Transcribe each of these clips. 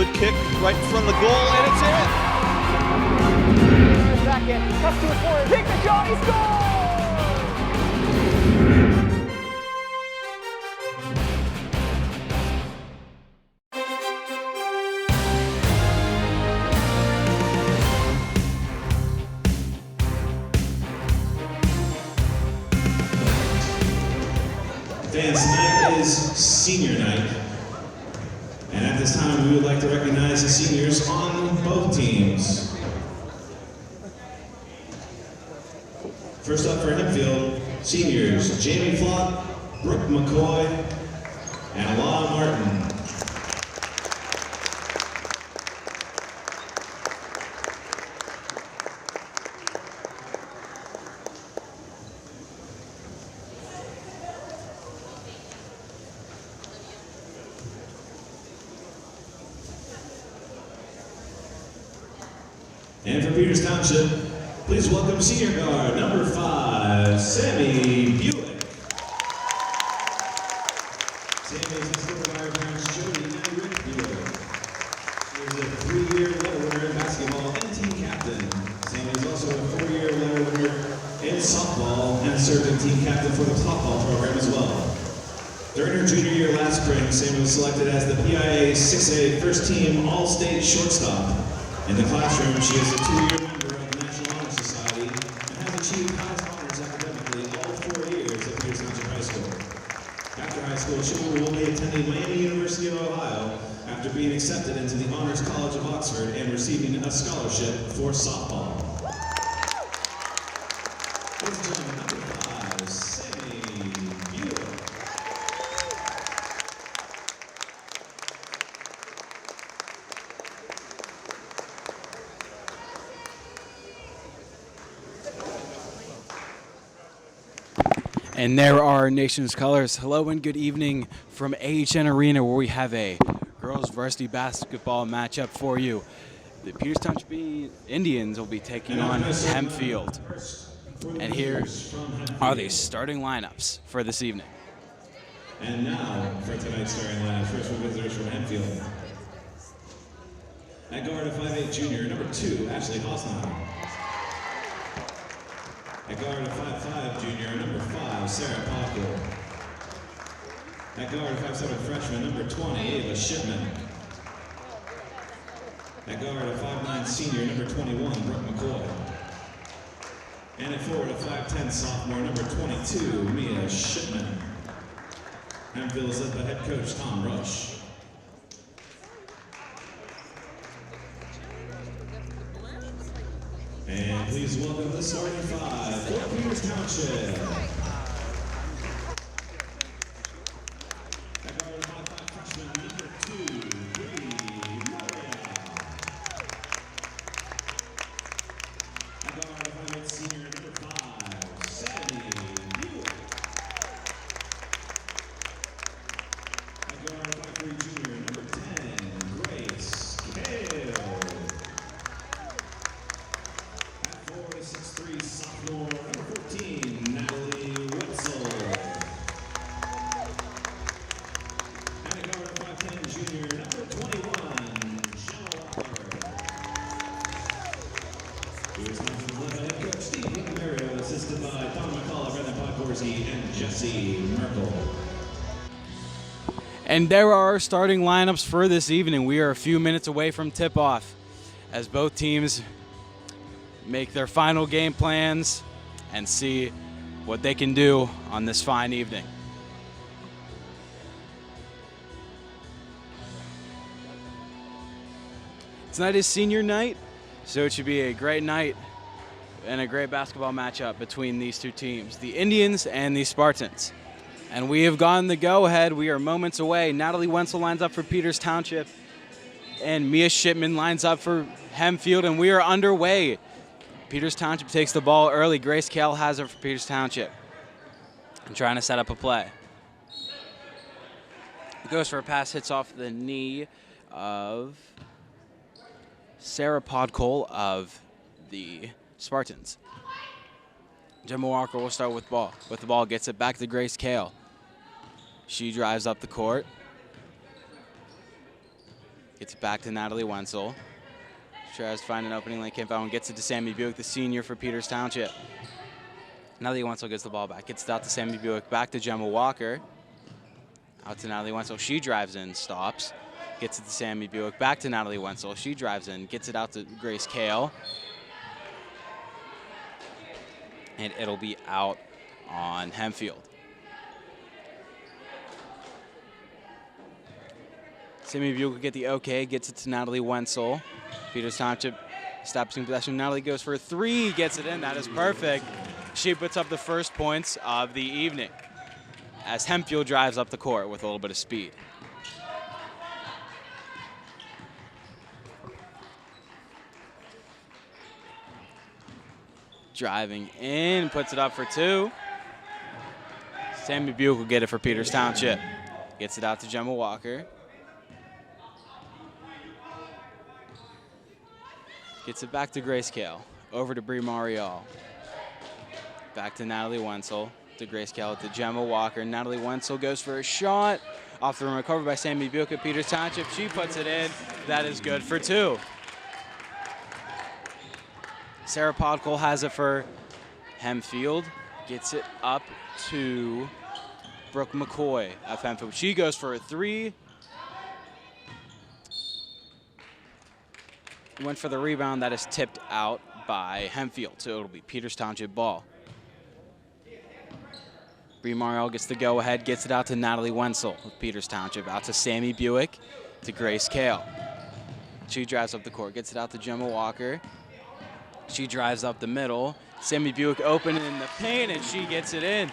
Good kick right in front of the goal, and it's in. Second, cuts to the corner, take the shot, he scores! Fans, tonight is senior night, and at this time we would like to recognize the seniors on both teams. First up for Hempfield, seniors Jamie Flott, Brooke McCoy, and Alana Martin. And for Peters Township, please welcome senior guard number 5, Sammy Buick. Sammy is escorted by her parents Jody and Rick Buick. She is a 3-year medal winner in basketball and team captain. Sammy is also a 4-year medal winner in softball and served as team captain for the softball program as well. During her junior year last spring, Sammy was selected as the PIA 6A first team all-state shortstop. In the classroom, she is a 2-year member of the National Honor Society and has achieved highest honors academically all 4 years at Peters Township High School. After high school, she will be attending Miami University of Ohio after being accepted into the Honors College of Oxford and receiving a scholarship for softball. Ladies and gentlemen, number 5, Sammy Buick. And there are our nation's colors. Hello and good evening from AHN Arena, where we have a girls varsity basketball matchup for you. The Peters Township Indians will be taking on Hempfield. And here are the starting lineups for this evening. And now for tonight's starting lineup, first for visitors from Hempfield. At guard, a 5'8" junior, number 2, Ashley Hosnauer. At guard, a 5'5" junior, number 5, Sarah Pockle. At guard, a 5'7" freshman, number 20, Ava Shipman. At guard, a 5'9" senior, number 21, Brooke McCoy. And at forward, a 5'10" sophomore, number 22, Mia Shipman. Hempfield is led by head coach Tom Rush. And please welcome the starting 5 for Peters Township. At guard, 5'5" freshman, number 2, Bree Moya. At guard, a 5'8" senior, number 5, Sammy Buick. At guard, a 5'3" junior, number 10, Grace Kale. 6'3" sophomore, number 14, Natalie Wetzel. And a guard, 5'10" junior, number 21, Jenna Walker. Here's led by head coach Steve Mario, assisted by Don McCullough, Brendan Podgorski, and Jesse Merkel. And there are our starting lineups for this evening. We are a few minutes away from tip-off as both teams make their final game plans and see what they can do on this fine evening. Tonight is senior night, so it should be a great night and a great basketball matchup between these two teams, the Indians and the Spartans. And we have gotten the go-ahead. We are moments away. Natalie Wenzel lines up for Peters Township, and Mia Shipman lines up for Hempfield, and we are underway. Peters Township takes the ball early. Grace Kale has it for Peters Township. I'm trying to set up a play. Goes for a pass, hits off the knee of Sarah Podcole of the Spartans. Gemma Walker will start with the ball, gets it back to Grace Kale. She drives up the court. Gets it back to Natalie Wenzel. Tries to find an opening lane, can't find one. Gets it to Sammy Buick, the senior for Peters Township. Natalie Wenzel gets the ball back. Gets it out to Sammy Buick, back to Gemma Walker. Out to Natalie Wenzel. She drives in, stops. Gets it to Sammy Buick, back to Natalie Wenzel. She drives in, gets it out to Grace Kale. And it'll be out on Hempfield. Sammy Buick will get the okay, gets it to Natalie Wenzel. Peters Township stops in possession. Natalie goes for a three, gets it in. That is perfect. She puts up the first points of the evening as Hempfield drives up the court with a little bit of speed. Driving in, puts it up for two. Sammy Buick will get it for Peters Township. Gets it out to Gemma Walker. Gets it back to Grace Kale. Over to Bree Marial. Back to Natalie Wenzel. To Grace Kale, to Gemma Walker. Natalie Wenzel goes for a shot. Off the rim, recovered by Sammy Buick at Peters Township. She puts it in. That is good for two. Sarah Podkol has it for Hempfield. Gets it up to Brooke McCoy of Hempfield. She goes for a three. Went for the rebound. That is tipped out by Hempfield, so it'll be Peters Township ball. Bree Marial gets the go-ahead, gets it out to Natalie Wenzel of Peters Township, out to Sammy Buick, to Grace Kale. She drives up the court, gets it out to Gemma Walker. She drives up the middle. Sammy Buick open in the paint, and she gets it in.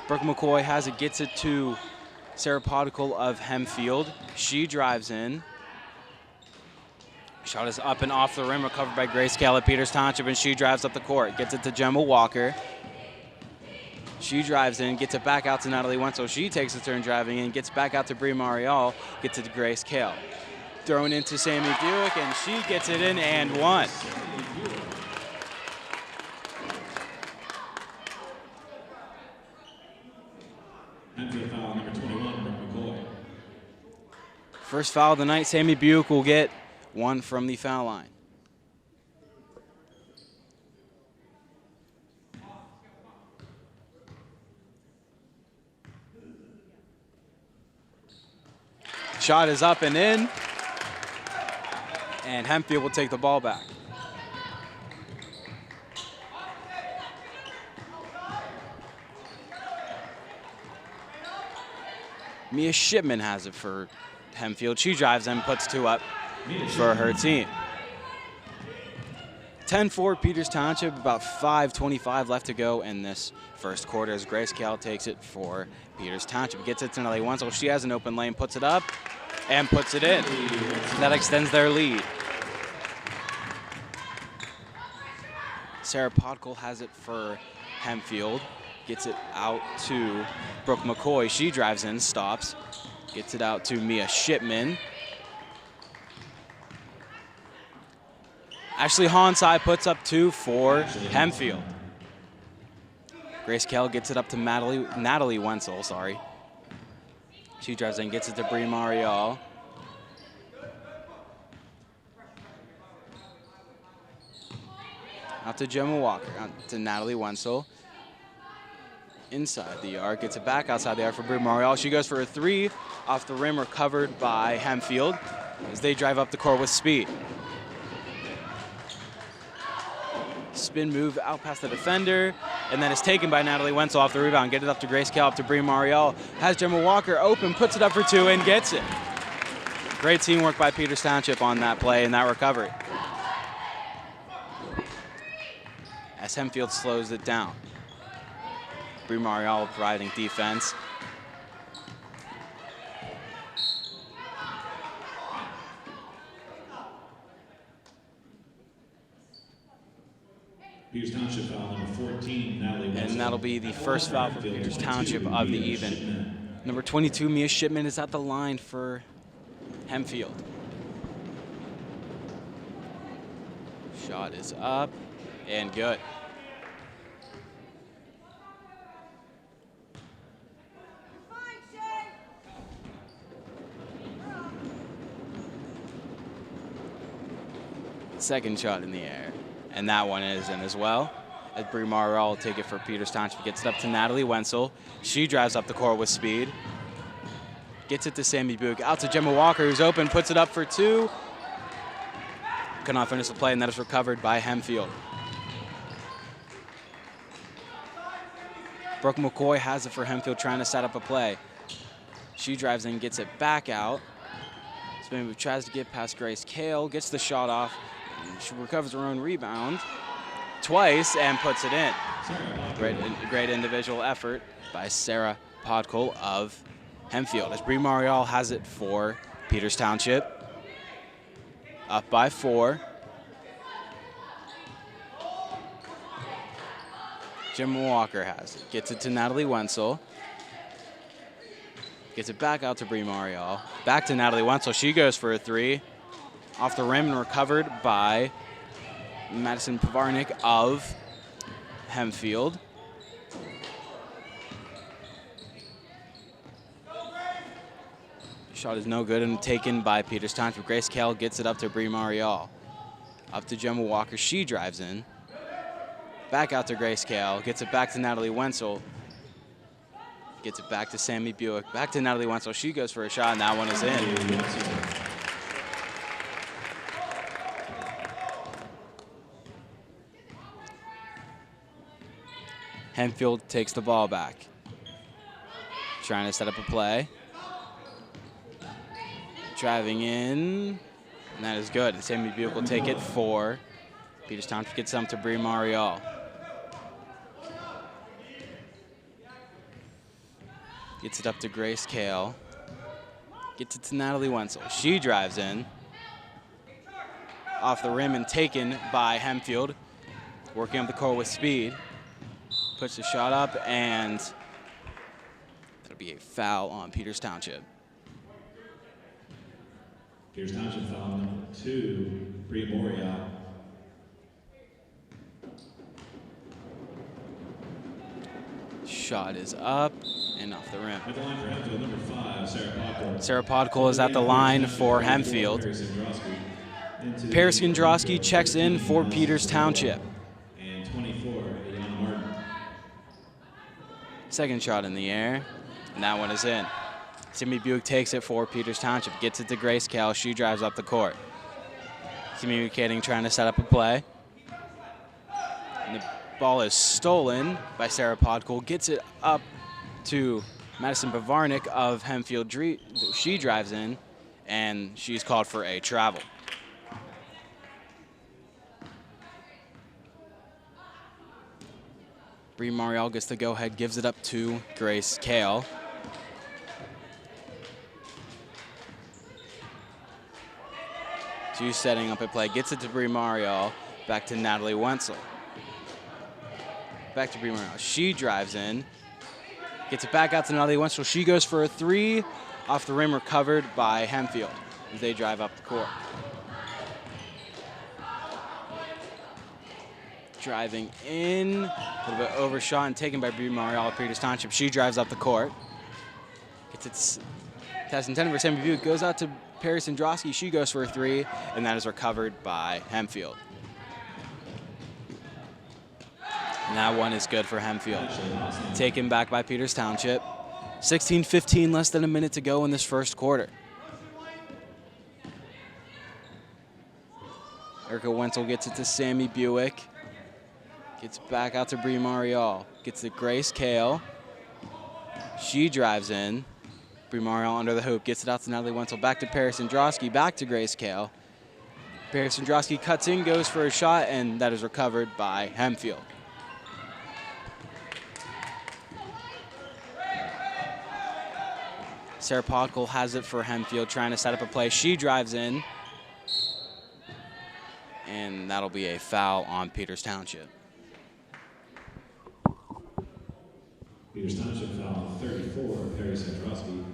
Brooke McCoy has it, gets it to Sarah Podkol of Hempfield. She drives in. Shot is up and off the rim, recovered by Grace Kale at Peters Township, and she drives up the court. Gets it to Gemma Walker. She drives in, gets it back out to Natalie Wenzel. She takes a turn driving in, gets back out to Bree Marial, gets it to Grace Kale. Thrown into Sammy Buick, and she gets it in and one. Foul number 21, Brooke McCoy. First foul of the night, Sammy Buick will get one from the foul line. Shot is up and in, and Hempfield will take the ball back. Mia Shipman has it for Hempfield. She drives in, puts two up for her team. 10-4 Peters Township, about 5:25 left to go in this first quarter as Grace Kale takes it for Peters Township. Gets it to Natalie Wenzel. She has an open lane, puts it up, and puts it in. That extends their lead. Sarah Podkol has it for Hempfield. Gets it out to Brooke McCoy. She drives in, stops. Gets it out to Mia Shipman. Ashley Honsai puts up two for Hempfield. Grace Kale gets it up to Natalie Wenzel, sorry. She drives in, gets it to Bree Marial. Out to Gemma Walker, out to Natalie Wenzel. Inside the arc, gets it back outside the arc for Bree Marial. She goes for a three, off the rim, recovered by Hempfield as they drive up the court with speed. Spin move out past the defender, and then it's taken by Natalie Wenzel off the rebound. Get it up to Grace Kale, up to Bree Marial. Has Gemma Walker open, puts it up for two, and gets it. Great teamwork by Peters Township on that play and that recovery. As Hempfield slows it down. Bree Marial providing defense. Peters Township foul number 14, Natalie Wenzel. And that'll be the first foul for Peters Township of the even. Number 22, Mia Shipman, is at the line for Hempfield. Shot is up and good. Second shot in the air. And that one is in as well. As Brie Marial will take it for Peters Township. Gets it up to Natalie Wenzel. She drives up the court with speed. Gets it to Sammy Buick. Out to Gemma Walker, who's open. Puts it up for two. Could not finish the play, and that is recovered by Hempfield. Brooke McCoy has it for Hempfield, trying to set up a play. She drives in, gets it back out. Spin tries to get past Grace Kale, gets the shot off. She recovers her own rebound twice and puts it in. Great individual effort by Sarah Podkol of Hempfield. As Brie Marial has it for Peters Township. Up by 4. Jim Walker has it. Gets it to Natalie Wenzel. Gets it back out to Brie Marial. Back to Natalie Wenzel. She goes for a 3. Off the rim and recovered by Madison Pavarnik of Hempfield. Shot is no good and taken by Peters Township. Grace Kale gets it up to Brie Marial. Up to Gemma Walker. She drives in. Back out to Grace Kale. Gets it back to Natalie Wenzel. Gets it back to Sammy Buick. Back to Natalie Wenzel. She goes for a shot, and that one is in. Hempfield takes the ball back. Trying to set up a play. Driving in, and that is good. And Sammy Buick will take it for Peters Township. Gets some to Brie Marial. Gets it up to Grace Kale. Gets it to Natalie Wenzel. She drives in. Off the rim and taken by Hempfield. Working up the court with speed. Puts the shot up, and that'll be a foul on Peters Township. Peters Township foul number 2, Brie Marial. Shot is up and off the rim. At the line for Hempfield, number 5, Sarah Podkol. Sarah Podkol is at the line for Hempfield. Paris Gondrowski checks in for Peters Township. And 24, Ayana Martin. Second shot in the air, and that one is in. Sammy Buick takes it for Peters Township, gets it to Grace Kale. She drives up the court. Communicating, trying to set up a play. And the ball is stolen by Sarah Podkol. Gets it up to Madison Bavarnik of Hempfield. She drives in, and she's called for a travel. Brie Marial gets the go-ahead, gives it up to Grace Kale. She's setting up a play, gets it to Brie Marial, back to Natalie Wenzel. Back to Brie Marial. She drives in, gets it back out to Natalie Wenzel. She goes for a 3, off the rim, recovered by Hempfield as they drive up the court. Driving in, a little bit overshot and taken by Brie Marial of Peters Township. She drives up the court. Gets it, that's intended for Sammy Buick, goes out to Paris Androsky. She goes for a 3, and that is recovered by Hempfield. And that one is good for Hempfield. Taken back by Peters Township. 16-15, less than a minute to go in this first quarter. Erica Wenzel gets it to Sammy Buick. Gets back out to Brie Marial. Gets to Grace Kale. She drives in. Brie Marial under the hoop. Gets it out to Natalie Wenzel. Back to Paris Androsky. Back to Grace Kale. Paris Androsky cuts in, goes for a shot, and that is recovered by Hempfield. Sarah Podkol has it for Hempfield, trying to set up a play. She drives in, and that'll be a foul on Peters Township. Peters Township foul 34, Paris Androsky.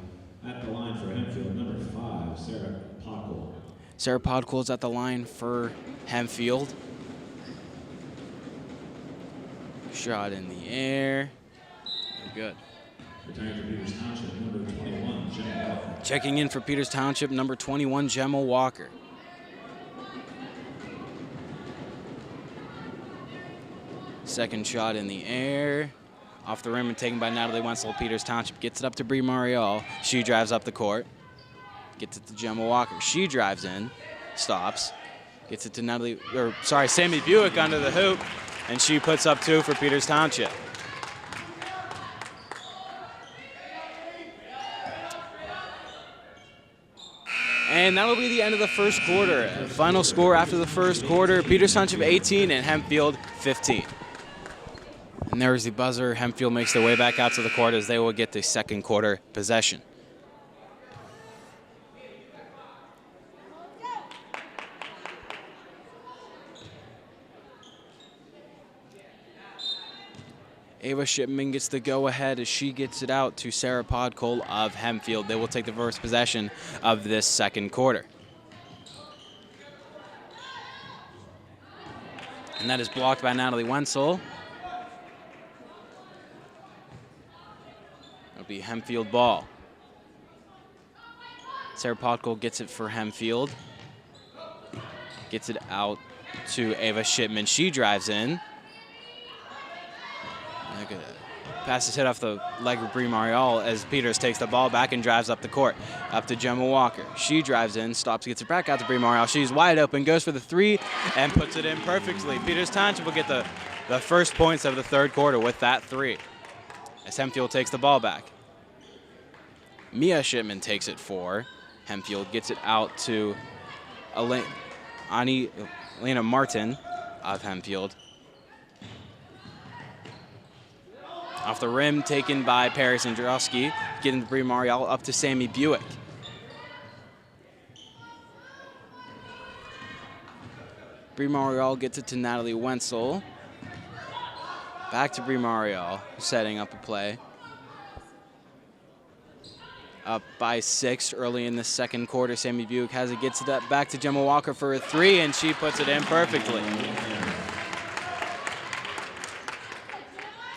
At the line for Hempfield, number 5, Sarah Podkol. Sarah Podkol is at the line for Hempfield. Shot in the air. Good. Retiring for Peters Township, number 21, Gemma Walker. Checking in for Peters Township, number 21, Gemma Walker. Second shot in the air. Off the rim and taken by Natalie Wenzel. Peters Township gets it up to Bree Marial. She drives up the court. Gets it to Gemma Walker. She drives in, stops. Gets it to Sammy Buick under the hoop. And she puts up 2 for Peters Township. And that'll be the end of the first quarter. Final score after the first quarter, Peters Township 18 and Hempfield 15. And there's the buzzer. Hempfield makes their way back out to the court as they will get the second quarter possession. Ava Shipman gets the go-ahead as she gets it out to Sarah Podkol of Hempfield. They will take the first possession of this second quarter. And that is blocked by Natalie Wenzel. It'll be Hempfield ball. Sarah Podkol gets it for Hempfield. Gets it out to Ava Shipman. She drives in. Pass is hit off the leg of Bree Marial as Peters takes the ball back and drives up the court. Up to Gemma Walker. She drives in, stops, gets it back out to Bree Marial. She's wide open, goes for the 3, and puts it in perfectly. Peters Township will get the first points of the third quarter with that 3. As Hempfield takes the ball back. Mia Shipman takes it for Hempfield, gets it out to Elena Martin of Hempfield. Off the rim, taken by Paris Androwski, getting Bree Marial up to Sammy Buick. Bree Marial gets it to Natalie Wenzel. Back to Bree Marial, setting up a play. Up by 6 early in the second quarter. Sammy Buick has it, gets it back to Gemma Walker for a 3, and she puts it in perfectly.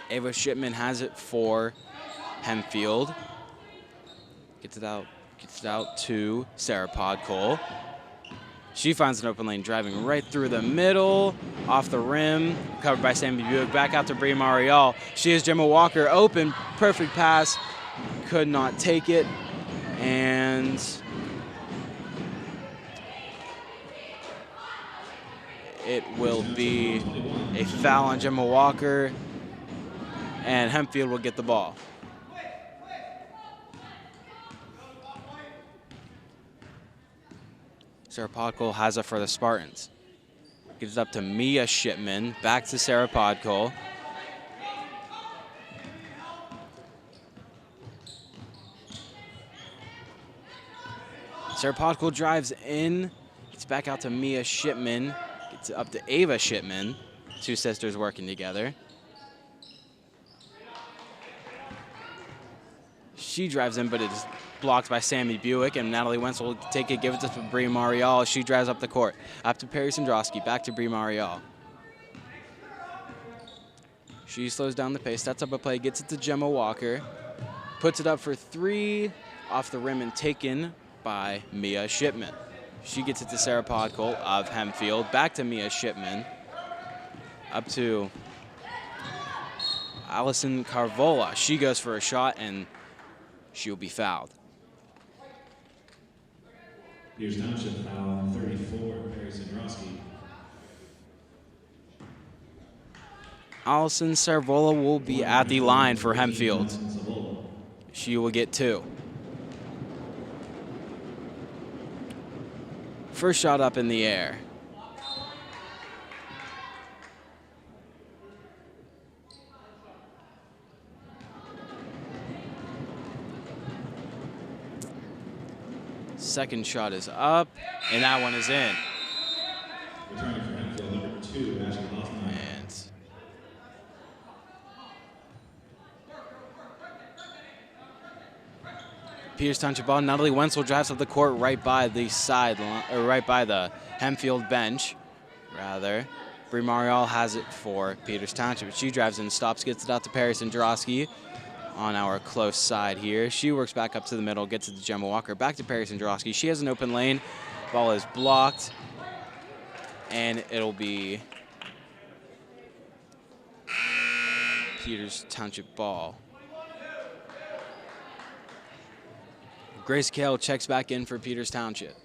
Ava Shipman has it for Hempfield. Gets it out to Sarah Podkol. She finds an open lane, driving right through the middle, off the rim, covered by Sammy Buick. Back out to Bree Marial. She has Gemma Walker open, perfect pass, could not take it, and it will be a foul on Gemma Walker. And Hempfield will get the ball. Sarah Podkol has it for the Spartans. Gives it up to Mia Shipman. Back to Sarah Podkol. Sarah Podkol drives in. Gets back out to Mia Shipman. Gets it up to Ava Shipman. 2 sisters working together. She drives in, but it is blocked by Sammy Buick, and Natalie Wenzel will take it, give it to Bree Marial. She drives up the court. Up to Paris Androwski, back to Bree Marial. She slows down the pace, sets up a play, gets it to Gemma Walker. Puts it up for 3, off the rim and taken by Mia Shipman. She gets it to Sarah Podkol of Hempfield, back to Mia Shipman. Up to Allison Carvola. She goes for a shot, and she'll be fouled. Peters Township foul 34, Paris Androwski. Allison Carvola will be at the line for Hempfield. She will get 2. First shot up in the air. Second shot is up, and that one is in. Returning for Hempfield, number 2, Ashley Hoffman. And Peters Township ball. Natalie Wenzel drives up the court right by the sideline, or right by the Hempfield bench, rather. Bree Marial has it for Peters Township. She drives in, stops, gets it out to Paris Androwski on our close side here. She works back up to the middle, gets it to Gemma Walker, back to Paris Androwski. She has an open lane. Ball is blocked, and it'll be Peters Township ball. Grace Kale checks back in for Peters Township.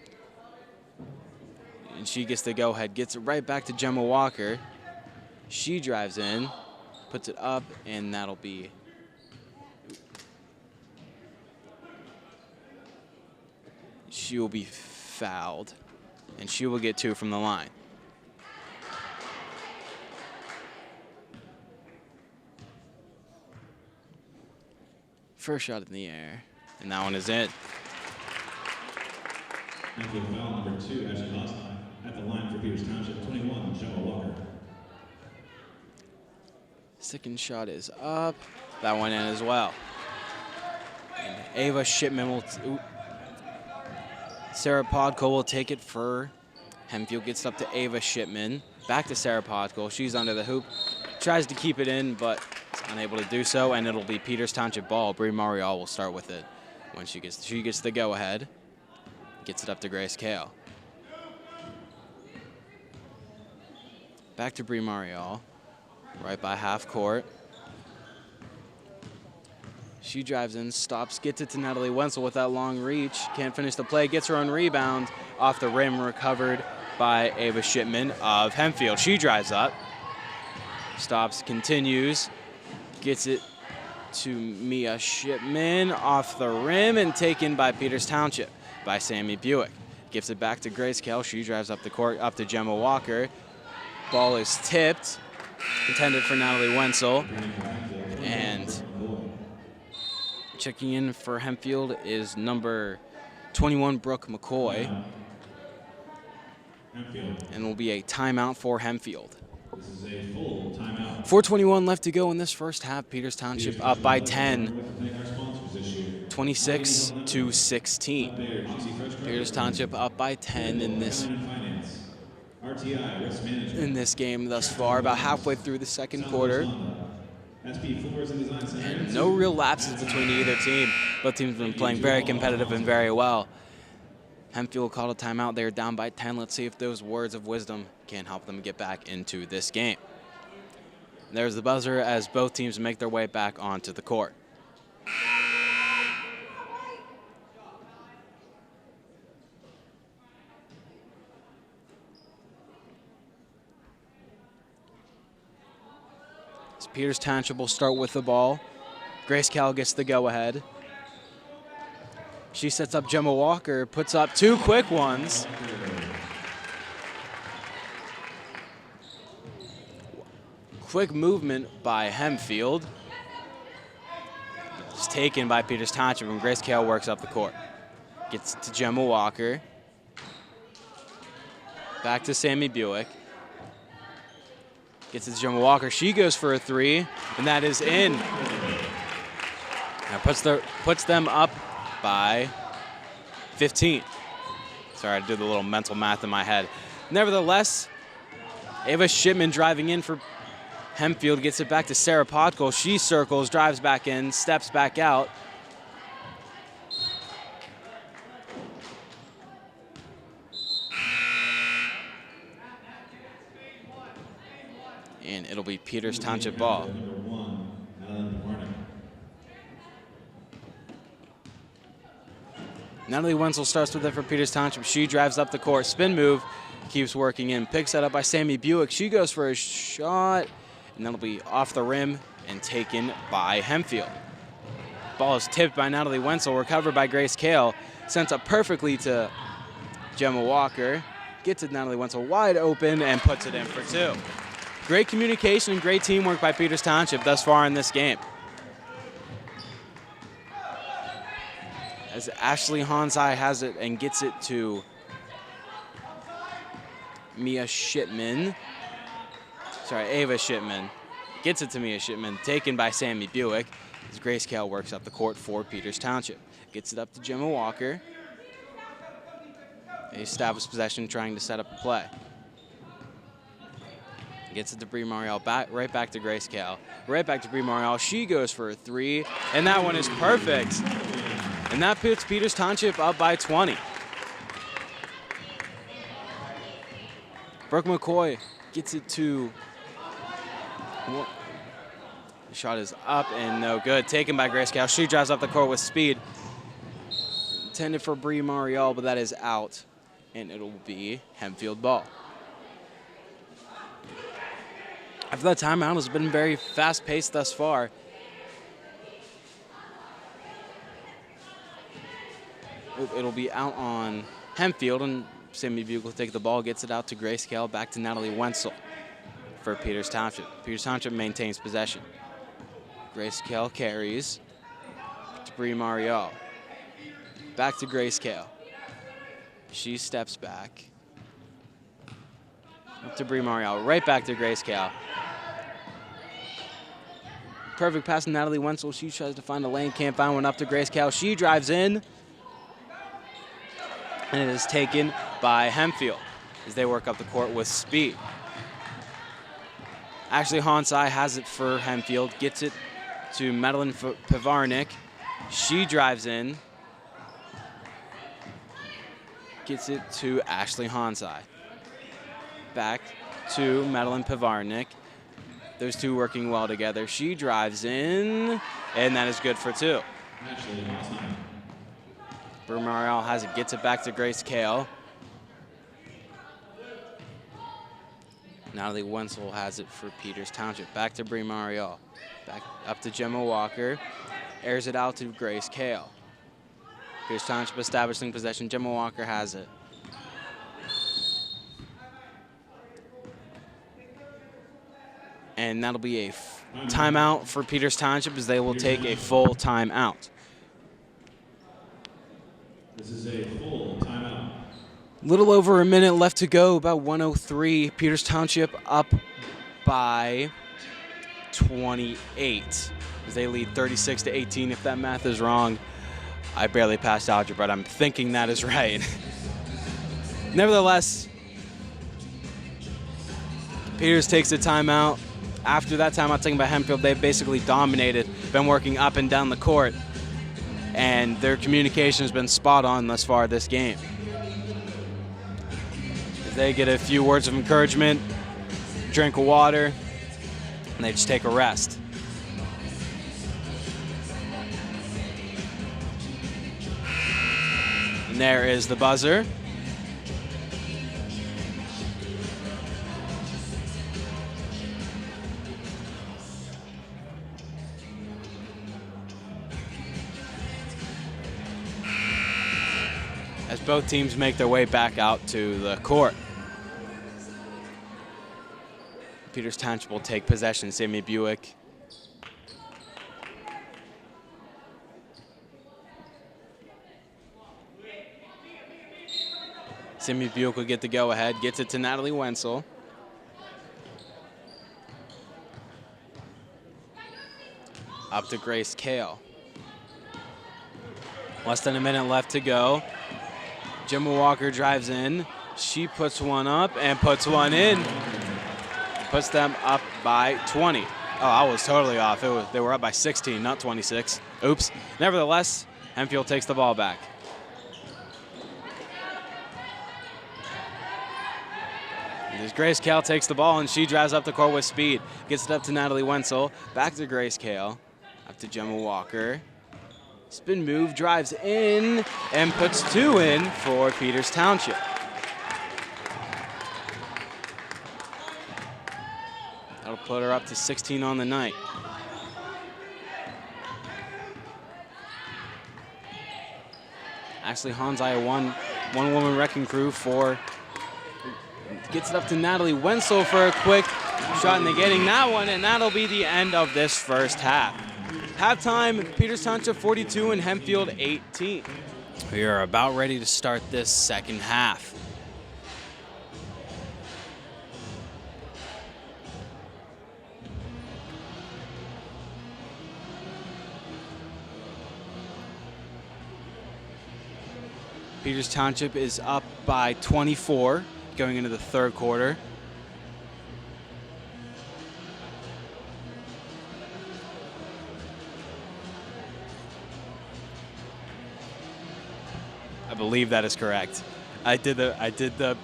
And she gets the go-ahead, gets it right back to Gemma Walker. She drives in, puts it up, and that'll be... She will be fouled, and she will get 2 from the line. First shot in the air, and that one is in. Hempfield foul number 2, Ashley Hostine. At the line for Peters Township, 21, Gemma Walker. Second shot is up. That one in as well. And Ava Shipman will... Sarah Podko will take it for Hempfield. Gets up to Ava Shipman. Back to Sarah Podko. She's under the hoop. Tries to keep it in, but is unable to do so. And it'll be Peters Township ball. Bree Marial will start with it when she gets the go-ahead. Gets it up to Grace Kale. Back to Bree Marial. Right by half court. She drives in, stops, gets it to Natalie Wenzel with that long reach. Can't finish the play, gets her own rebound. Off the rim, recovered by Ava Shipman of Hempfield. She drives up, stops, continues, gets it to Mia Shipman off the rim and taken by Peters Township by Sammy Buick. Gives it back to Grace Kell. She drives up the court, up to Gemma Walker. Ball is tipped, intended for Natalie Wenzel. And checking in for Hempfield is number 21, Brooke McCoy. And will be a timeout for Hempfield. This is a full timeout. 4:21 left to go in this first half. Peters Township up by 10, 26-16. Peters Township up by 10 in this game thus far, about halfway through the second quarter. And no real lapses between either team. Both teams have been playing very competitive and very well. Hempfield called a timeout. They're down by 10. Let's see if those words of wisdom can help them get back into this game. There's the buzzer as both teams make their way back onto the court. Peters Township will start with the ball. Grace Cal gets the go-ahead. She sets up Gemma Walker, puts up 2 quick ones. Quick movement by Hempfield. It's taken by Peters Township, and Grace Cal works up the court. Gets to Gemma Walker. Back to Sammy Buick. Gets it to Gemma Walker. She goes for a 3, and that is in. Now puts them up by 15. Sorry, I did a little mental math in my head. Nevertheless, Ava Shipman driving in for Hempfield gets it back to Sarah Podko. She circles, drives back in, steps back out. And it'll be Peters Township ball. Natalie Wenzel starts with it for Peters Township. She drives up the court, spin move, keeps working in, picks that up by Sammy Buick. She goes for a shot, and that'll be off the rim and taken by Hempfield. Ball is tipped by Natalie Wenzel, recovered by Grace Kale, sent up perfectly to Gemma Walker, gets it Natalie Wenzel wide open and puts it in for 2. Great communication and great teamwork by Peters Township thus far in this game. As Ashley Hansai has it and gets it to Ava Shipman. Gets it to Mia Shipman, taken by Sammy Buick. As Grace Kale works up the court for Peters Township. Gets it up to Gemma Walker. They establish possession, trying to set up a play. Gets it to Bree Marial, right back to Grace Kale. Right back to Bree Marial. She goes for a 3, and that one is perfect. And that puts Peters Township up by 20. Brooke McCoy gets it to The shot is up and no good. Taken by Grace Cal. She drives up the court with speed. Intended for Bree Marial, but that is out. And it'll be Hempfield ball. After that timeout, it's been very fast-paced thus far. It'll be out on Hempfield, and Sammy Bugle will take the ball, gets it out to Grace Cal, back to Natalie Wenzel for Peters Township. Peters Township maintains possession. Grace Cal carries to Bree Marial. Back to Grace Cal. She steps back. Up to Bree Marial, right back to Grace Cal. Perfect pass to Natalie Wenzel. She tries to find a lane, can't find one. Up to Grace Cal. She drives in. And it is taken by Hempfield as they work up the court with speed. Ashley Hansai has it for Hempfield, gets it to Madeline Pivarnik. She drives in, gets it to Ashley Hansai. Back to Madeline Pivarnik. Those two working well together. She drives in, and that is good for two. Bree Marial has it, gets it back to Grace Cal. Natalie Wenzel has it for Peters Township. Back to Bree Marial. Back up to Gemma Walker. Airs it out to Grace Cal. Peters Township establishing possession. Gemma Walker has it. And that'll be a timeout for Peters Township as they will take a full timeout. This is a full timeout. Little over a minute left to go, about 1:03. Peters Township up by 28 as they lead 36-18. If that math is wrong, I barely passed algebra, but I'm thinking that is right. Nevertheless, Peters takes a timeout. After that timeout taken by Hempfield, they've basically dominated, been working up and down the court, and their communication has been spot on thus far this game. They get a few words of encouragement, drink of water, and they just take a rest. And there is the buzzer. As both teams make their way back out to the court. Peters Township will take possession. Sammy Buick. Sammy Buick will get the go-ahead, gets it to Natalie Wenzel. Up to Grace Cal. Less than a minute left to go. Gemma Walker drives in. She puts one up and puts one in. Puts them up by 20. Oh, I was totally off. They were up by 16, not 26. Oops. Nevertheless, Hempfield takes the ball back. As Grace Cal takes the ball and she drives up the court with speed. Gets it up to Natalie Wenzel. Back to Grace Cal. Up to Gemma Walker. Spin move, drives in, and puts two in for Peters Township. That'll put her up to 16 on the night. Ashley Hansai, a one-woman wrecking crew gets it up to Natalie Wenzel for a quick shot, and they're getting that one, and that'll be the end of this first half. Halftime, Peters Township 42 and Hempfield 18. We are about ready to start this second half. Peters Township is up by 24 going into the third quarter. I believe that is correct. I did the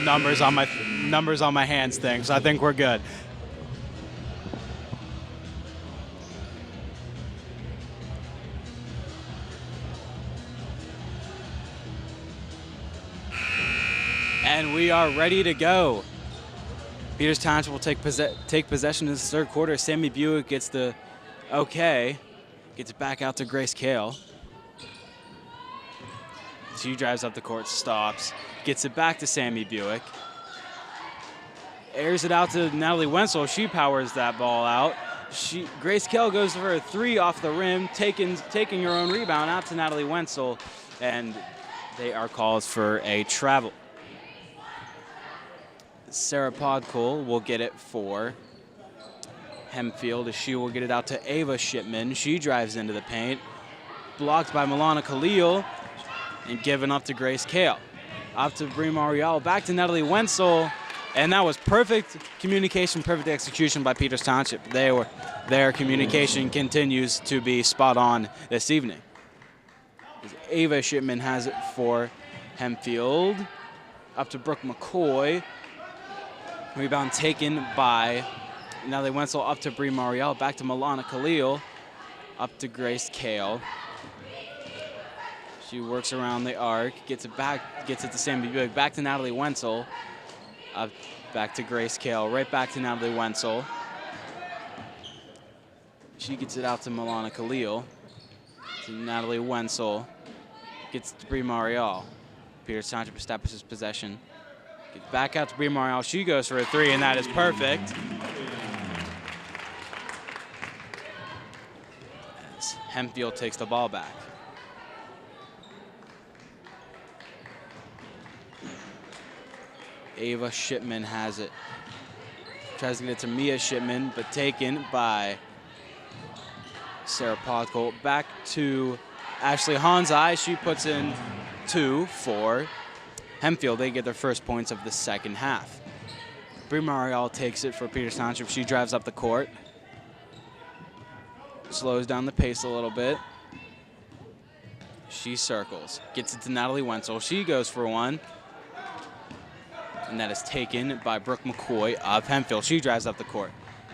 numbers on my hands thing, so I think we're good. And we are ready to go. Peters Township will take possession in this third quarter. Sammy Buick gets the okay. Gets it back out to Grace Kale. She drives up the court, stops, gets it back to Sammy Buick. Airs it out to Natalie Wenzel. She powers that ball out. Grace Kale goes for a three off the rim, taking her own rebound out to Natalie Wenzel, and they are called for a travel. Sarah Podkol will get it for Hempfield as she will get it out to Ava Shipman. She drives into the paint, blocked by Milana Khalil, and given up to Grace Kale. Up to Brie Marial, back to Natalie Wenzel, and that was perfect communication, perfect execution by Peters Township. Their communication continues to be spot on this evening. Ava Shipman has it for Hempfield. Up to Brooke McCoy. Rebound taken by Natalie Wenzel, up to Brie Mariel, back to Milana Khalil, up to Grace Kale. She works around the arc, gets it back, gets it to Sammy Buick, back to Natalie Wenzel, up back to Grace Kale, right back to Natalie Wenzel. She gets it out to Milana Khalil, to Natalie Wenzel, gets to Brie Mariel. Peters Township establishes possession. Gets back out to Brie Mariel. She goes for a three, and that is perfect. As Hempfield takes the ball back. Ava Shipman has it. Tries to get it to Mia Shipman, but taken by Sarah Podkol. Back to Ashley Hanzai. She puts in 2 for Hempfield. They get their first points of the second half. Brie Marial takes it for Peters Township. She drives up the court. Slows down the pace a little bit. She circles. Gets it to Natalie Wenzel. She goes for one. And that is taken by Brooke McCoy of Hempfield. She drives up the court.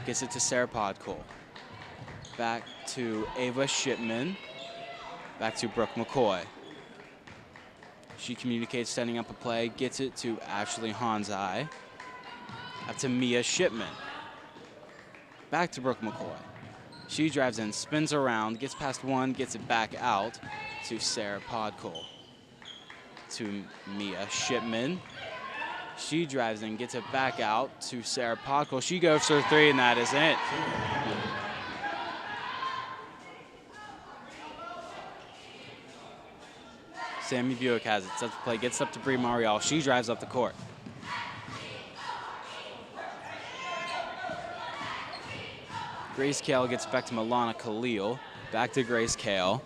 Gets it to Sarah Podkol. Back to Ava Shipman. Back to Brooke McCoy. She communicates, setting up a play, gets it to Ashley Hanzai. Up to Mia Shipman. Back to Brooke McCoy. She drives in, spins around, gets past one, gets it back out to Sarah Podkol. To Mia Shipman. She drives in, gets it back out to Sarah Podkol. She goes for 3, and that is it. Sammy Buick has it, sets the play, gets up to Brie Marial. She drives up the court. Grace Kale gets back to Milana Khalil. Back to Grace Kale.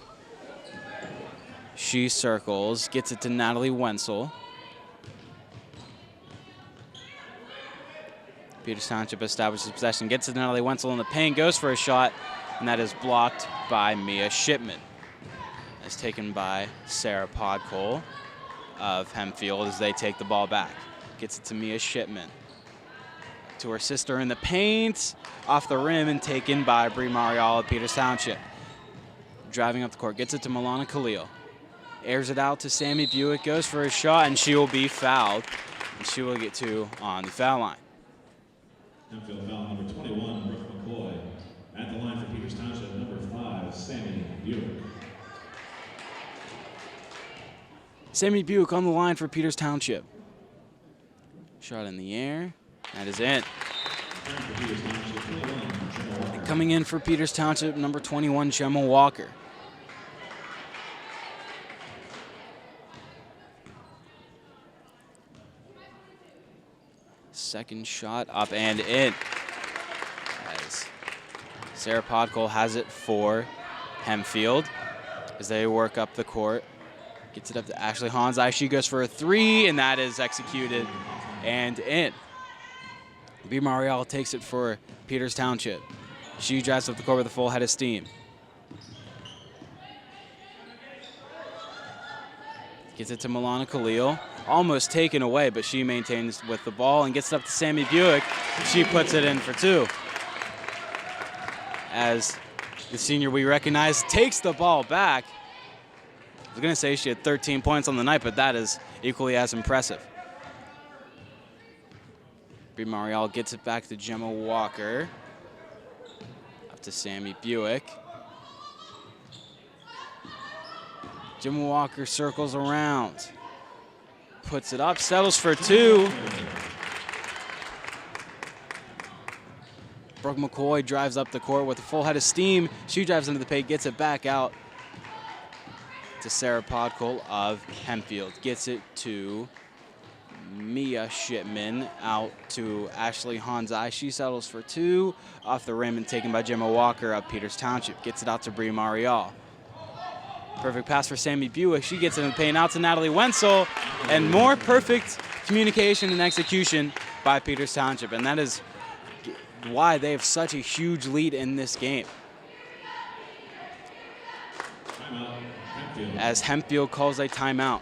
She circles, gets it to Natalie Wenzel. Peters Township establishes possession, gets it to Natalie Wenzel in the paint, goes for a shot, and that is blocked by Mia Shipman. It's taken by Sarah Podkol of Hempfield as they take the ball back. Gets it to Mia Shipman. To her sister in the paint, off the rim, and taken by Brie Marial of Peters Township. Driving up the court, gets it to Milana Khalil. Airs it out to Sammy Buick, goes for a shot, and she will be fouled. And she will get 2 on the foul line. Hempfield foul number 21, Brooke McCoy. At the line for Peters Township, number 5, Sammy Buick. Sammy Buick on the line for Peters Township. Shot in the air. That is it. And coming in for Peters Township, number 21, Gemma Walker. Second shot up and in. As Sarah Podkol has it for Hempfield as they work up the court. Gets it up to Ashley Hanzai. She goes for a 3, and that is executed and in. Brie Marial takes it for Peters Township. She drives up the court with a full head of steam. Gets it to Milana Khalil. Almost taken away, but she maintains with the ball and gets it up to Sammy Buick. She puts it in for 2. As the senior we recognize takes the ball back. I was going to say she had 13 points on the night, but that is equally as impressive. Bree Marial gets it back to Gemma Walker. Up to Sammy Buick. Gemma Walker circles around. Puts it up, settles for 2. Brooke McCoy drives up the court with a full head of steam. She drives into the paint, gets it back out to Sarah Podkol of Hempfield. Gets it to Mia Shipman, out to Ashley Hanzai. She settles for 2. Off the rim and taken by Gemma Walker of Peters Township. Gets it out to Bree Marial. Perfect pass for Sammy Buick. She gets it in the paint, out to Natalie Wenzel. And more perfect communication and execution by Peters Township. And that is why they have such a huge lead in this game. As Hempfield calls a timeout.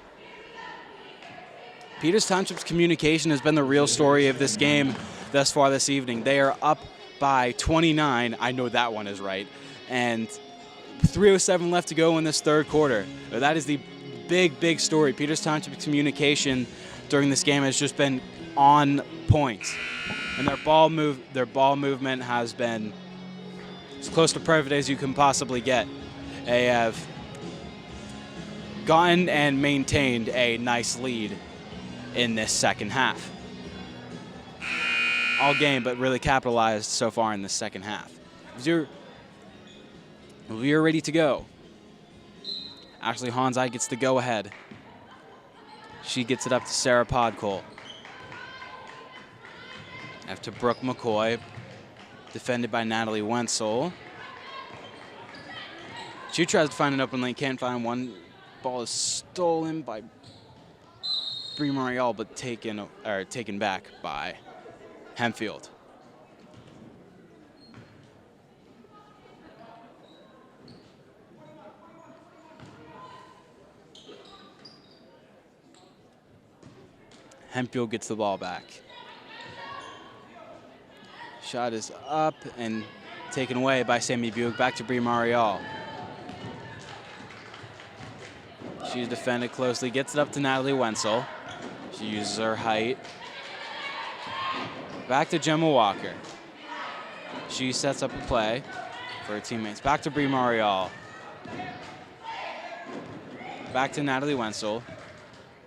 Peters Township's communication has been the real story of this game thus far this evening. They are up by 29. I know that one is right. And 3:07 left to go in this third quarter. But that is the big story. Peters Township's communication during this game has just been on point. And their ball movement has been as close to perfect as you can possibly get. They have gotten and maintained a nice lead in this second half. All game, but really capitalized so far in the second half. We are ready to go. Ashley Hanzai gets the go-ahead. She gets it up to Sarah Podkol. After Brooke McCoy, defended by Natalie Wenzel. She tries to find an open lane, can't find one. Ball is stolen by Bree Marial, but taken back by Hempfield. Hempfield gets the ball back. Shot is up and taken away by Sammy Buick. Back to Bree Marial. She's defended closely, gets it up to Natalie Wenzel. She uses her height. Back to Gemma Walker. She sets up a play for her teammates. Back to Bree Marial. Back to Natalie Wenzel.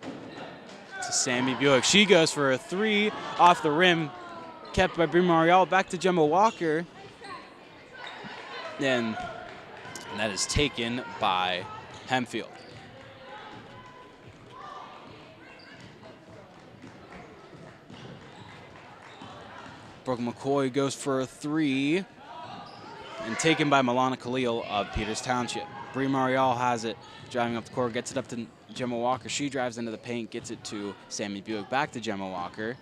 To Sammy Buick. She goes for a 3 off the rim. Kept by Bree Marial. Back to Gemma Walker. And that is taken by Hempfield. Brooke McCoy goes for a 3 and taken by Milana Khalil of Peters Township. Bree Marial has it, driving up the court, gets it up to Gemma Walker. She drives into the paint, gets it to Sammy Buick. Back to Gemma Walker.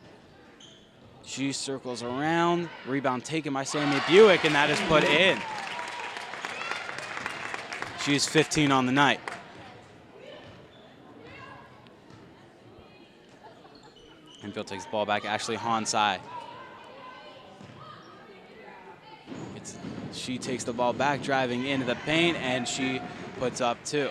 She circles around, rebound taken by Sammy Buick, and that is put in. She's 15 on the night. Hempfield takes the ball back. Ashley Hanzai. She takes the ball back, driving into the paint, and she puts up 2.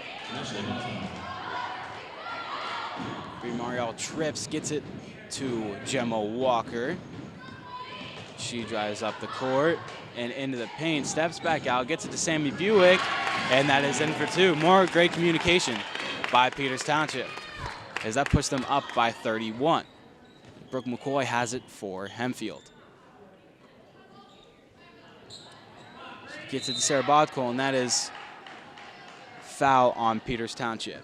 Bree Marial trips, gets it to Gemma Walker. She drives up the court and into the paint, steps back out, gets it to Sammy Buick, and that is in for 2. More great communication by Peters Township, as that puts them up by 31. Brooke McCoy has it for Hempfield. Gets it to Sarah Podkol, and that is foul on Peters Township.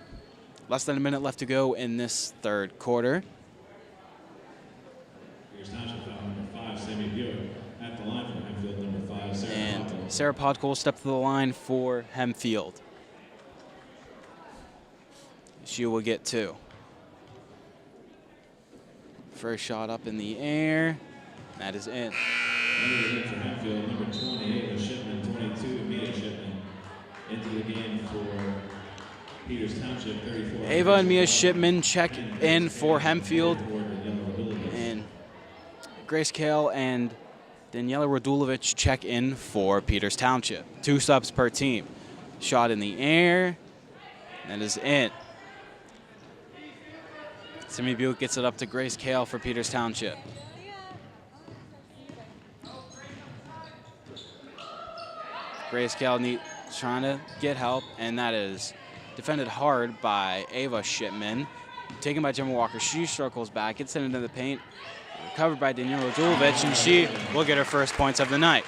Less than a minute left to go in this third quarter. Peters Township foul number 5, Sammy Buick. At the line for Hempfield, number 5, Sarah Podkol. And Sarah Podkol steps to the line for Hempfield. She will get 2. First shot up in the air. That is in. Another for Hempfield, number 28, Shipman, 22, Mia Shipman. Into the game for Peters Township, 34. Ava and Mia Shipman check in for Hempfield. And Grace Kale and Daniela Radulovic check in for Peters Township. 2 subs per team. Shot in the air. That is in. Sammy Buick gets it up to Grace Kale for Peters Township. Grace Kale trying to get help, and that is defended hard by Ava Shipman. Taken by Gemma Walker. She circles back, gets it into the paint. Recovered by Daniela Radulovic, and she will get her first points of the night.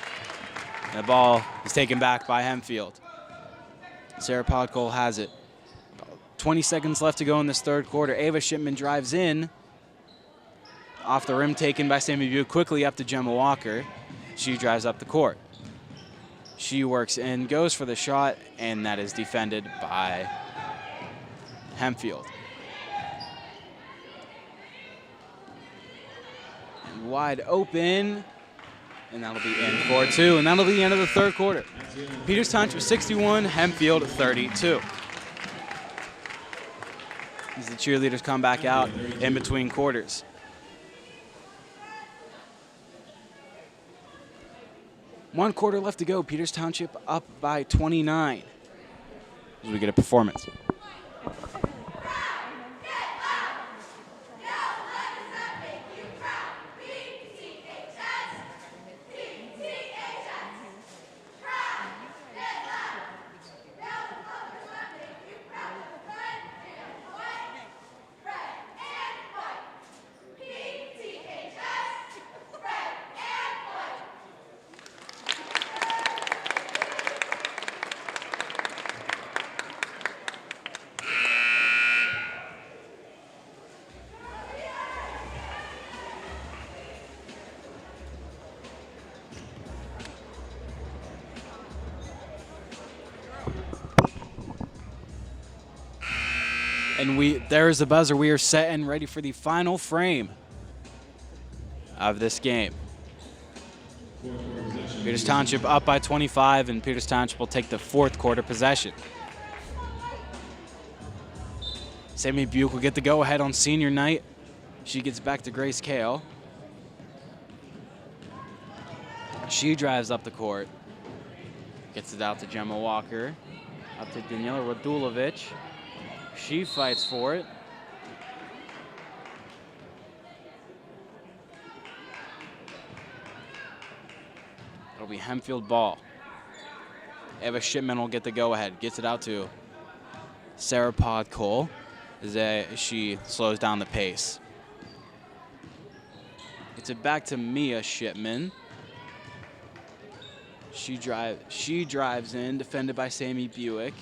And the ball is taken back by Hempfield. Sarah Podkol has it. 20 seconds left to go in this third quarter. Ava Shipman drives in. Off the rim, taken by Sammy Buick. Quickly up to Gemma Walker. She drives up the court. She works in, goes for the shot, and that is defended by Hempfield. And wide open, and that'll be in for two, and that'll be the end of the third quarter. Peters Township 61, Hempfield 32. As the cheerleaders come back out in between quarters. One quarter left to go. Peters Township up by 29. As we get a performance. And there's the buzzer. We are set and ready for the final frame of this game. Peters Township up by 25, and Peters Township will take the fourth quarter possession. Sammy Buick will get the go-ahead on senior night. She gets back to Grace Kale. She drives up the court. Gets it out to Gemma Walker. Up to Daniela Radulovic. She fights for it. It'll be Hempfield ball. Ava Shipman will get the go-ahead. Gets it out to Sarah Podkol as she slows down the pace. Gets it back to Mia Shipman. She drives in, defended by Sammy Buick.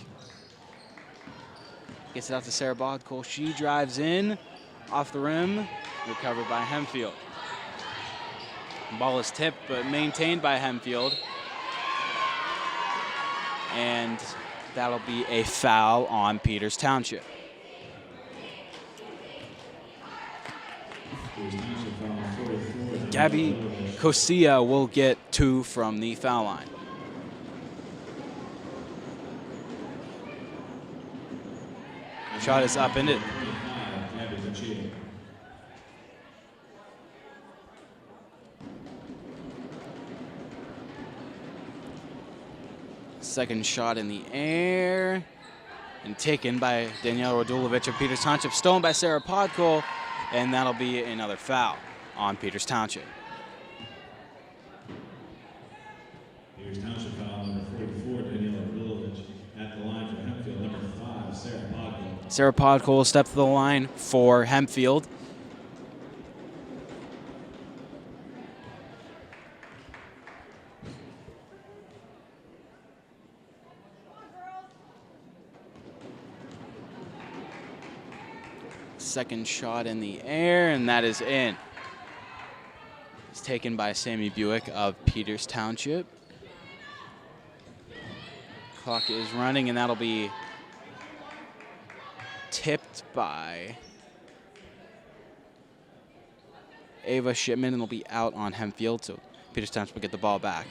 Gets it out to Sarah Podkol. She drives in, off the rim, recovered by Hempfield. Ball is tipped, but maintained by Hempfield. And that'll be a foul on Peters Township. Gabby Cosia will get 2 from the foul line. Shot is upended. Second shot in the air and taken by Danielle Radulovic of Peters Township, stolen by Sarah Podkol, and that'll be another foul on Peters Township. Peters Township foul number 44, Daniela Radulovic. At the line for Hempfield, number 5, Sarah Podkol. Sarah Podkol will step to the line for Hempfield. Second shot in the air, and that is in. It's taken by Sammy Buick of Peters Township. Clock is running, and that'll be tipped by Ava Shipman, and it'll be out on Hempfield, so Peters Township will get the ball back.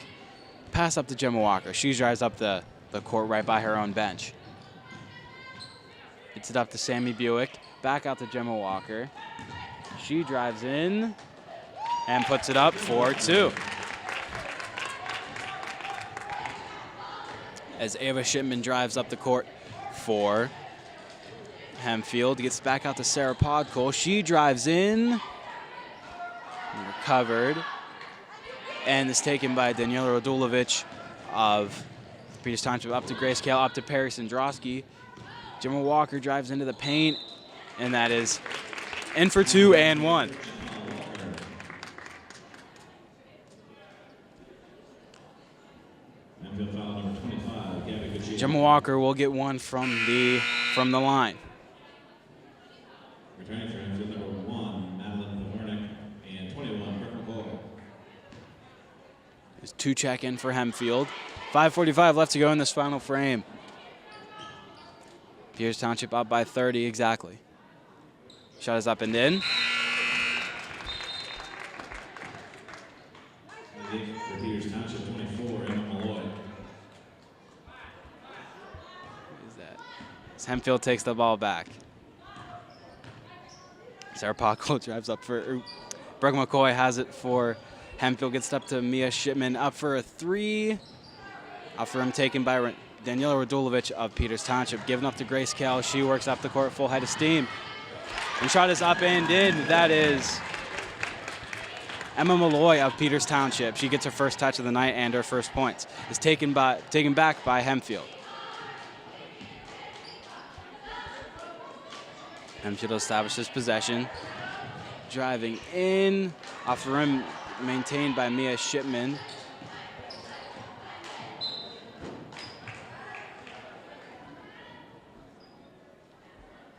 Pass up to Gemma Walker. She drives up the court right by her own bench. Gets it up to Sammy Buick. Back out to Gemma Walker. She drives in and puts it up for 2. As Ava Shipman drives up the court for Hempfield. Gets back out to Sarah Podkol. She drives in. Recovered. And is taken by Daniela Radulovic of Peters Township up to Grace Kale, up to Perry Sandrowski. Gemma Walker drives into the paint, and that is in for 2 and 1. Hempfield foul number 25, Gabby Gutierrez. Gemma Walker will get one from the line. Returning for Hempfield number 1, Madeline Pavarnik, and 21, Brooke McCoy. There's 2 check-in for Hempfield. 5:45 left to go in this final frame. Peters Township up by 30 exactly. Shot is up and in. For Peters Township, 24, Emma Malloy. What is that? As Hempfield takes the ball back. Sarah Pockle drives up for Brooke McCoy has it for Hempfield. Gets it up to Mia Shipman. Up for a 3. Up for him taken by Daniela Radulovic of Peters Township. Given up to Grace Kale. She works up the court full head of steam. And shot is up and in. That is Emma Malloy of Peters Township. She gets her first touch of the night and her first points. Is taken back by Hempfield. Hempfield establishes possession. Driving in. Off the rim, maintained by Mia Shipman.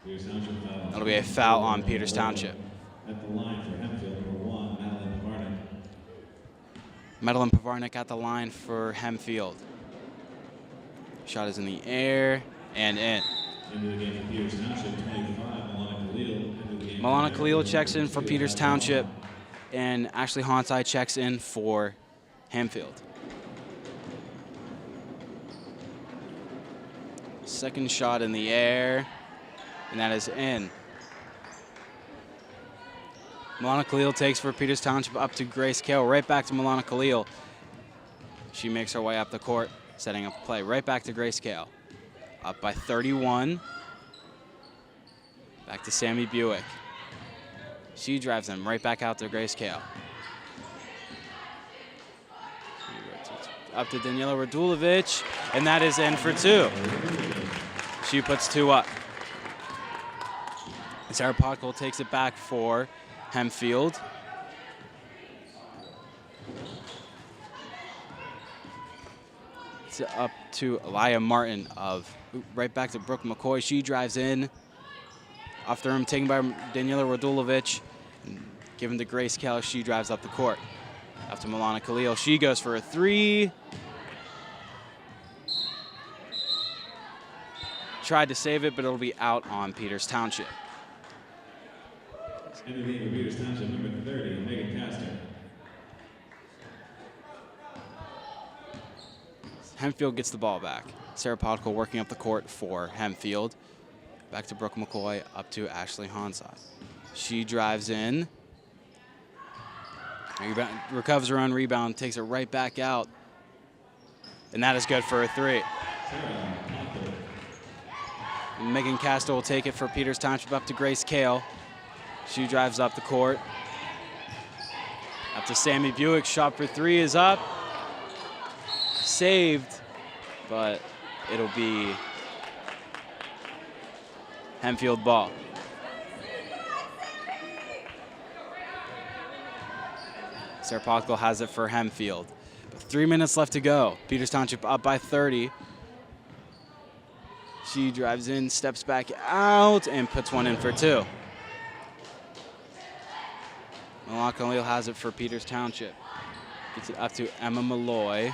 Peters Township foul. That'll be a foul on Peters Township. At the line for Hempfield number 1, Madeline Pavarnik. Madeline Pavarnik at the line for Hempfield. Shot is in the air and in. Into the game for Peters Township, 25, Milana Khalil. Into the game Milana for Khalil Hempfield, checks in for 22, Peters Ashley Township, Hall. and Ashley Honsai checks in for Hempfield. Second shot in the air, and that is in. Milana Khalil takes for Peters Township up to Grace Kale. Right back to Milana Khalil. She makes her way up the court, setting up a play. Right back to Grace Kale. Up by 31. Back to Sammy Buick. She drives them right back out to Grace Kale. Up to Daniela Radulovic, and that is in for 2. She puts 2 up. Sarah Pockle takes it back for Hempfield. It's up to Elia Martin right back to Brooke McCoy. She drives in. Off the rim, taken by Daniela Radulovic. Given to Grace Kale, she drives up the court. Up to Milana Khalil. She goes for a 3. Tried to save it, but it'll be out on Peters Township. Into the game for Peters Township, number 30, Megan Castor. Hempfield gets the ball back. Sarah Podkol working up the court for Hempfield. Back to Brooke McCoy, up to Ashley Honsai. She drives in. Recovers her own rebound, takes it right back out. And that is good for a 3. And Megan Castor will take it for Peters Township up to Grace Kale. She drives up the court. Up to Sammy Buick, shot for 3 is up. Saved, but it'll be Hempfield ball. Sarah Pockle has it for Hempfield. But 3 minutes left to go. Peters Township up by 30. She drives in, steps back out, and puts one in for 2. Milana Khalil has it for Peters Township. Gets it up to Emma Malloy.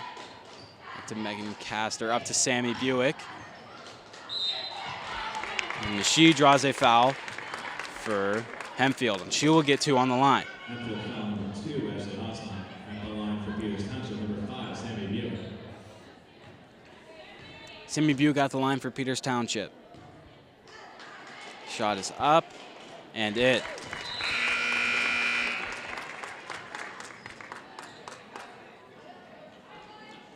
Up to Megan Castor. Up to Sammy Buick. And she draws a foul for Hempfield, and she will get 2 on the line. Hempfield foul number 2, Ashley Honsai. At the line for Peters Township, number 5, Sammy Buick. Sammy Buick got the line for Peters Township. Shot is up, and it.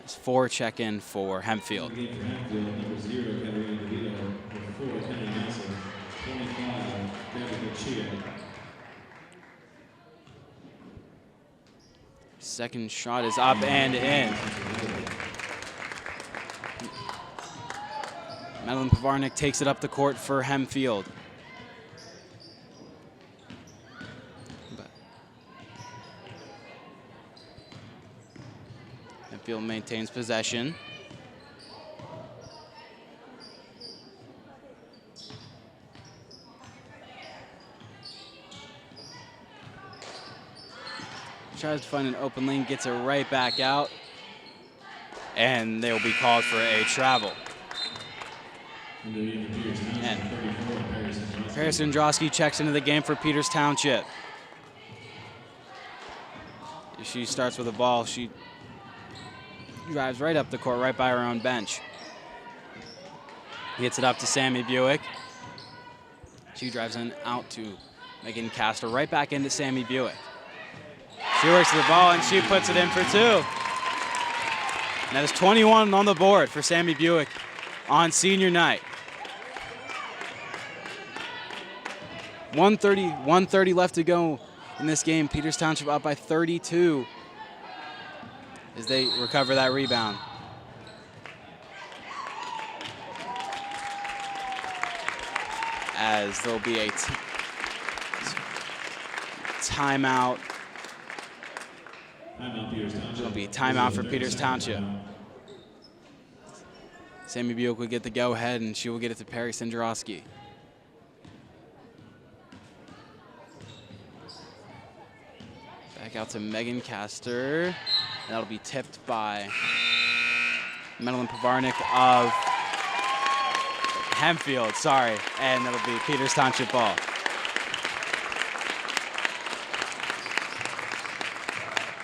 It's 4 check-in for Hempfield. Game for Hempfield, number 0, Katarina DeVito. Number 4, Kenny Nelson. 25, Gabby Chia. Second shot is up and in. Madeline Pavarnik takes it up the court for Hempfield. Hempfield maintains possession. Tries to find an open lane, gets it right back out, and they'll be called for a travel. And Paris Androsky checks into the game for Peters Township. She starts with the ball. She drives right up the court, right by her own bench. Gets it up to Sammy Buick. She drives in out to Megan Castor, right back into Sammy Buick. She works the ball and she puts it in for 2. And that is 21 on the board for Sammy Buick on senior night. 130 left to go in this game. Peters Township up by 32 as they recover that rebound. As there'll be a timeout. There'll be a timeout for Peters Township. Sammy Buick will get the go-ahead, and she will get it to Perry Sendrowski. Back out to Megan Castor. And that'll be tipped by Madeline Pavarnik of Hempfield, sorry. And that'll be Peters Township ball.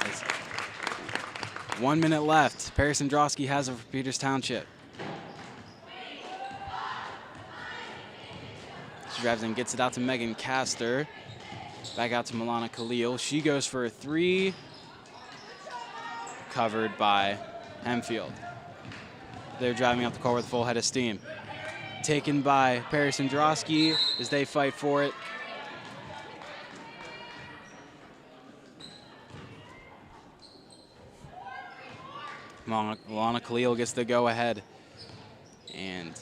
There's 1 minute left. Perry Sendrowski has it for Peters Township. She drives in, gets it out to Megan Castor. Back out to Milana Khalil. She goes for a 3. Covered by Hempfield. They're driving up the court with full head of steam. Taken by Perry Sendrowski as they fight for it. Milana Khalil gets the go-ahead. And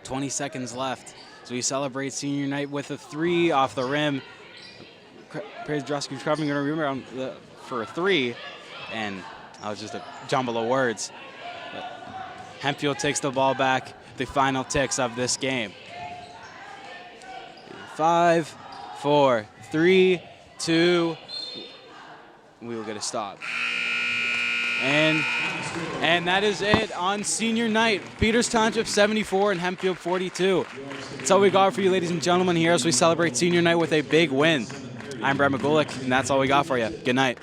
20 seconds left. So we celebrate senior night with a 3 off the rim. Perry Sendrowski's probably going to rebound for a 3. And that was just a jumble of words. But Hempfield takes the ball back. The final ticks of this game. 5, 4, 3, 2. We will get a stop. And that is it on senior night. Peters Township 74 and Hempfield 42. That's all we got for you, ladies and gentlemen, here as we celebrate senior night with a big win. I'm Brett McGulick, and that's all we got for you. Good night.